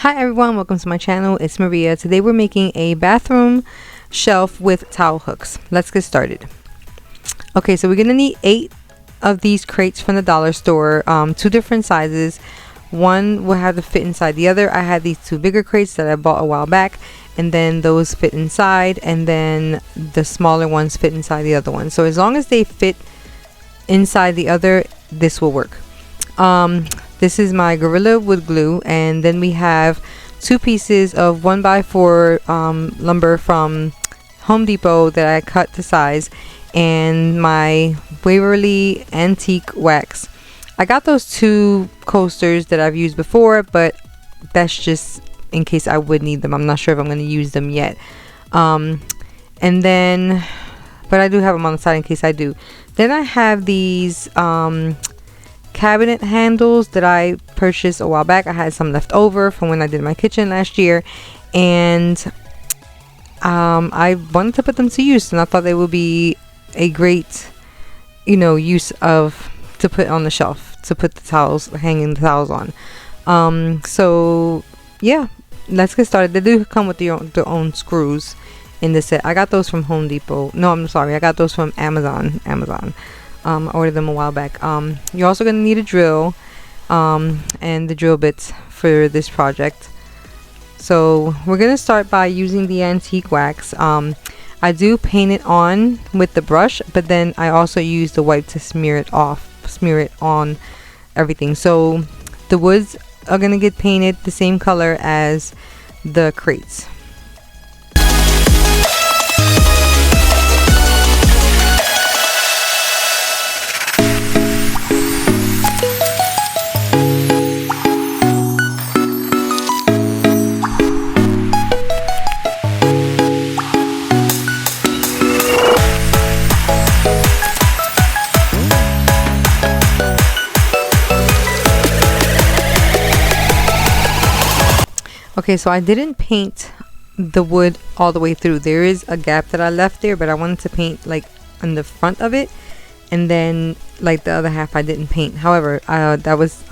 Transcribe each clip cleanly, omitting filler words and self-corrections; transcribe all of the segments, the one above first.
Hi everyone, welcome to my channel. It's Maria. Today we're making a bathroom shelf with towel hooks. Let's get started. Okay, so we're gonna need 8 of these crates from the dollar store, 2 different sizes. One will have to fit inside the other. I had these 2 bigger crates that I bought a while back, and then those fit inside, and then the smaller ones fit inside the other one. So as long as they fit inside the other, this will work. This is my Gorilla wood glue, and then we have 2 pieces of 1x4 lumber from Home Depot that I cut to size, and my Waverly antique wax. I got those 2 coasters that I've used before, but that's just in case I would need them. I'm not sure if I'm going to use them yet. And then, but I do have them on the side in case I do. Then I have these cabinet handles that I purchased a while back. I had some left over from when I did my kitchen last year, and I wanted to put them to use, and I thought they would be a great, use of to put on the shelf, to put the towels, hanging the towels on. So yeah, let's get started. They do come with their own screws in the set. I got those from Home Depot. No, I'm sorry, I got those from Amazon. I ordered them a while back. You're also going to need a drill and the drill bits for this project. So we're going to start by using the antique wax. I do paint it on with the brush, but then I also use the wipe to smear it on everything. So the woods are going to get painted the same color as the crates. Okay, so I didn't paint the wood all the way through. There is a gap that I left there, but I wanted to paint like on the front of it, and then like the other half I didn't paint. However, I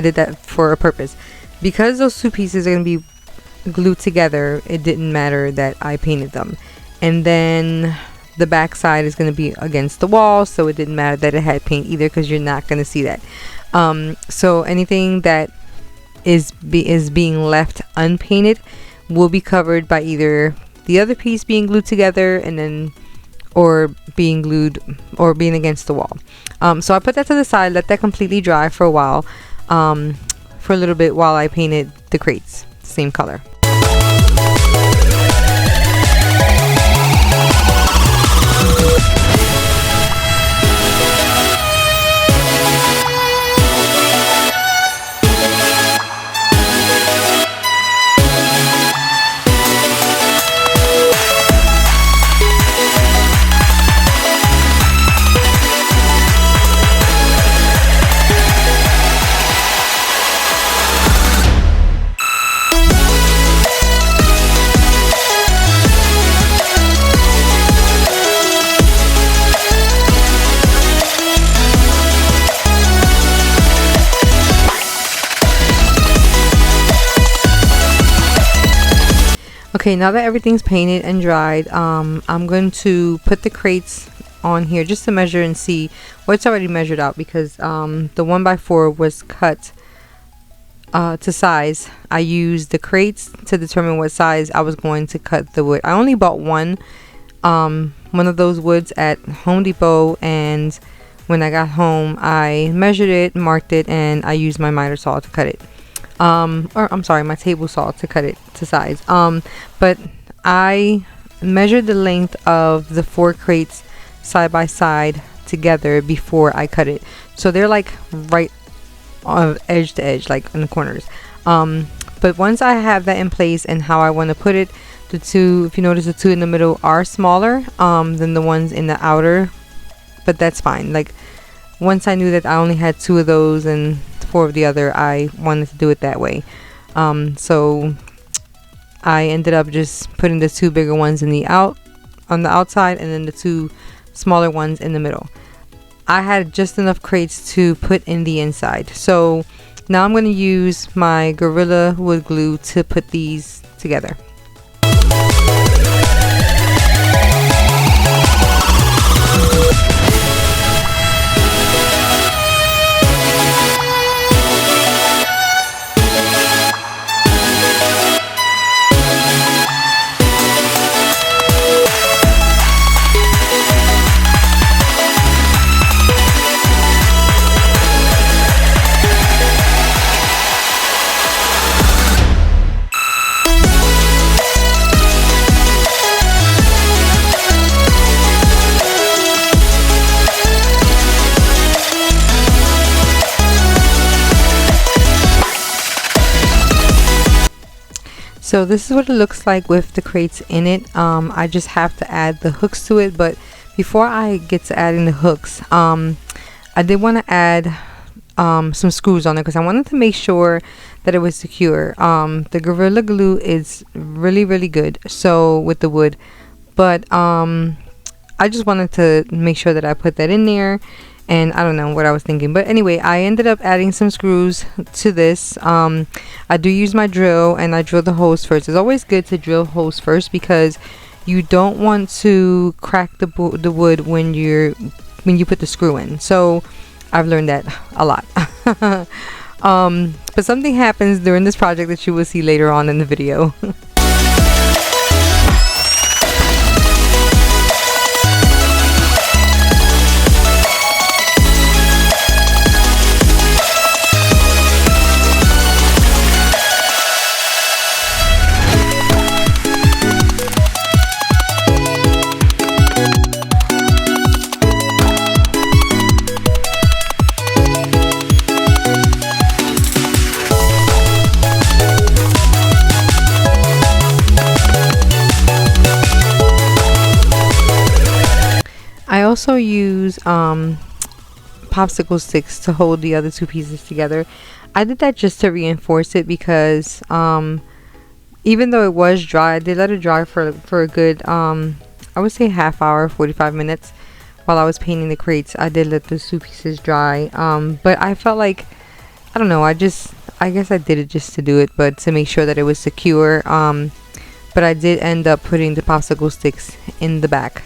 did that for a purpose, because those 2 pieces are going to be glued together. It didn't matter that I painted them, and then the back side is going to be against the wall, so it didn't matter that it had paint either, because you're not going to see that. So anything that is being left unpainted will be covered by either the other piece being glued together and then or being glued or being against the wall. So I put that to the side, let that completely dry for a while, for a little bit, while I painted the crates same color. Okay, now that everything's painted and dried, I'm going to put the crates on here just to measure and see. Well, it's already measured out because the 1x4 was cut to size. I used the crates to determine what size I was going to cut the wood. I only bought one of those woods at Home Depot, and when I got home I measured it, marked it, and I used my miter saw to cut it. Or I'm sorry, my table saw to cut it to size. But I measured the length of the 4 crates side by side together before I cut it, so they're like right on edge to edge, like in the corners. But once I have that in place and how I want to put it, the 2, if you notice, the 2 in the middle are smaller than the ones in the outer, but that's fine. Like, once I knew that I only had 2 of those and 4 of the other, I wanted to do it that way. So I ended up just putting the 2 bigger ones on the outside, and then the 2 smaller ones in the middle. I had just enough crates to put in the inside. So Now I'm going to use my Gorilla wood glue to put these together. So this is what it looks like with the crates in it. I just have to add the hooks to it, but before I get to adding the hooks, I did want to add some screws on it because I wanted to make sure that it was secure. The Gorilla Glue is really good so with the wood, but I just wanted to make sure that I put that in there. And I don't know what I was thinking, but anyway, I ended up adding some screws to this. I do use my drill, and I drill the holes first. It's always good to drill holes first because you don't want to crack the wood when you put the screw in. So I've learned that a lot. But something happens during this project that you will see later on in the video. I also use popsicle sticks to hold the other two pieces together. I did that just to reinforce it because even though it was dry, I did let it dry for a good I would say half hour, 45 minutes while I was painting the crates. I did let the two pieces dry, but I felt like, I don't know, I guess I did it just to do it, but to make sure that it was secure. But I did end up putting the popsicle sticks in the back.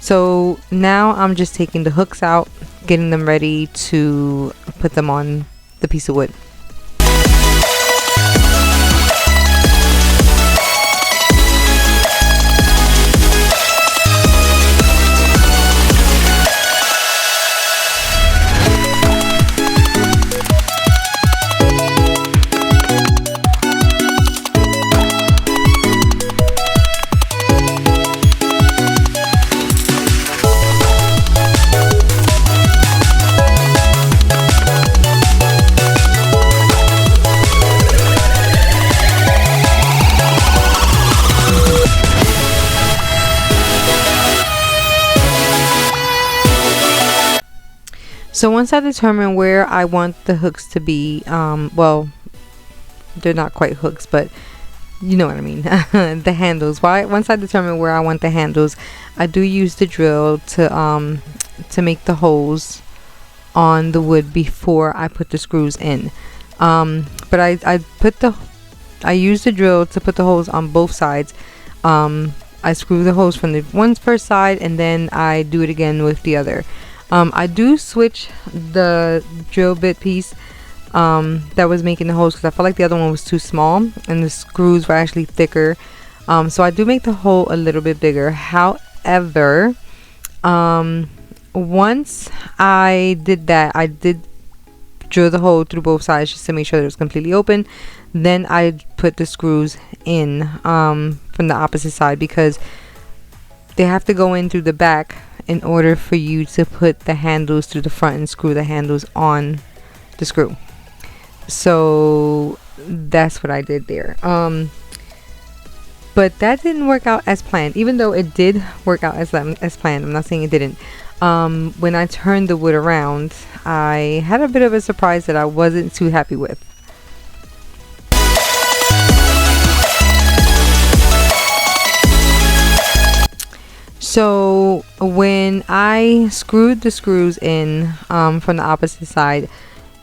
So now I'm just taking the hooks out, getting them ready to put them on the piece of wood. So once I determine where I want the hooks to be, well, they're not quite hooks, but you know what I mean, the handles. Once I determine where I want the handles, I do use the drill to make the holes on the wood before I put the screws in. But I use the drill to put the holes on both sides. I screw the holes from the one first side, and then I do it again with the other. I do switch the drill bit piece that was making the holes because I felt like the other one was too small and the screws were actually thicker. So I do make the hole a little bit bigger. However, once I did that, I did drill the hole through both sides just to make sure that it was completely open. Then I put the screws in from the opposite side because they have to go in through the back in order for you to put the handles through the front and screw the handles on the screw. So that's what I did there. But that didn't work out as planned, even though it did work out as planned. I'm not saying it didn't. When I turned the wood around, I had a bit of a surprise that I wasn't too happy with. So when I screwed the screws in from the opposite side,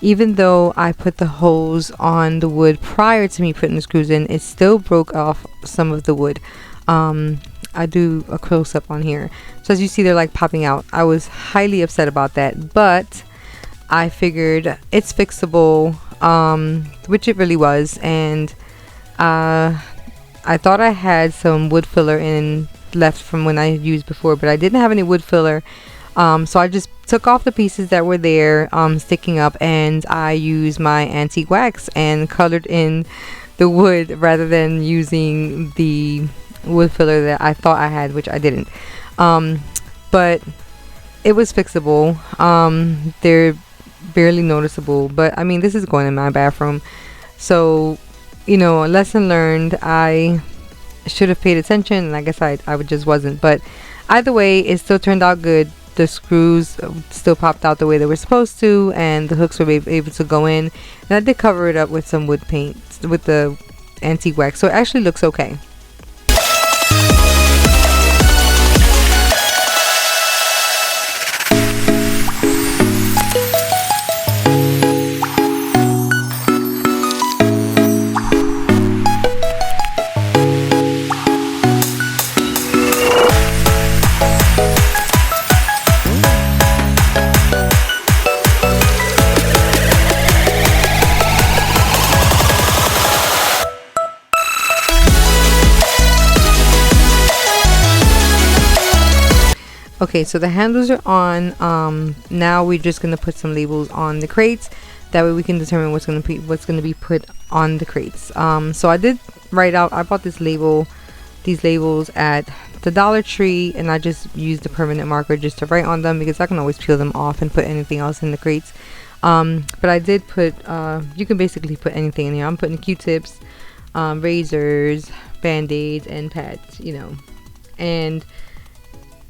even though I put the holes on the wood prior to me putting the screws in, it still broke off some of the wood. I do a close-up on here, so as you see, they're like popping out. I was highly upset about that, but I figured it's fixable, which it really was. And I thought I had some wood filler in left from when I used before, but I didn't have any wood filler. So I just took off the pieces that were there sticking up, and I used my antique wax and colored in the wood rather than using the wood filler that I thought I had, which I didn't. But it was fixable. They're barely noticeable, but I mean, this is going in my bathroom, so you know, a lesson learned. I should have paid attention, and I guess I just wasn't. But either way, it still turned out good. The screws still popped out the way they were supposed to, and the hooks were able to go in, and I did cover it up with some wood paint with the antique wax, so it actually looks okay. Okay, so the handles are on. Now we're just gonna put some labels on the crates. That way we can determine what's gonna be put on the crates. So I did write out. I bought these labels at the Dollar Tree, and I just used the permanent marker just to write on them, because I can always peel them off and put anything else in the crates. But I did put. You can basically put anything in here. I'm putting Q-tips, razors, band-aids, and pads. You know, and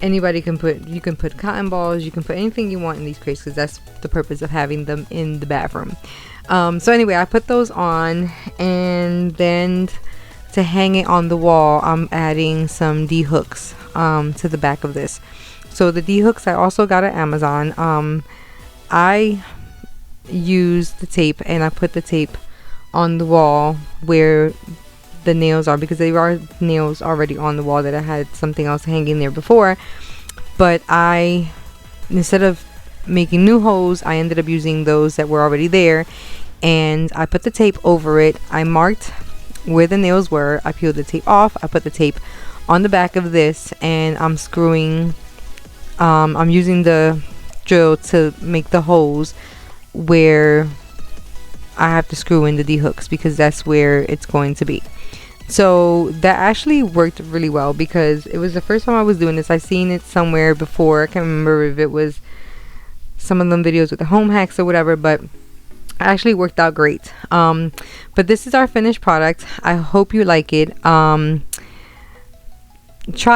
anybody can put, you can put cotton balls, you can put anything you want in these crates, because that's the purpose of having them in the bathroom. So anyway, I put those on, and then to hang it on the wall, I'm adding some D hooks to the back of this. So the D hooks I also got at Amazon. I used the tape, and I put the tape on the wall where the nails are, because there are nails already on the wall that I had something else hanging there before. But I, instead of making new holes, I ended up using those that were already there, and I put the tape over it. I marked where the nails were. I peeled the tape off. I put the tape on the back of this, and I'm screwing, I'm using the drill to make the holes where I have to screw in the D hooks, because that's where it's going to be. So that actually worked really well, because it was the first time I was doing this. I seen it somewhere before. I can't remember if it was some of them videos with the home hacks or whatever, but it actually worked out great. But this is our finished product. I hope you like it. Try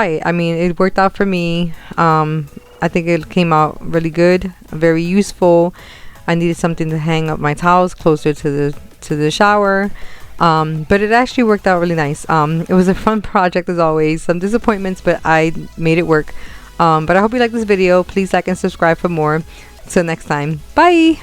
it. I mean, it worked out for me. I think it came out really good, very useful. I needed something to hang up my towels closer to the shower. But it actually worked out really nice. It was a fun project as always. Some disappointments, but I made it work. But I hope you like this video. Please like and subscribe for more. Till next time. Bye!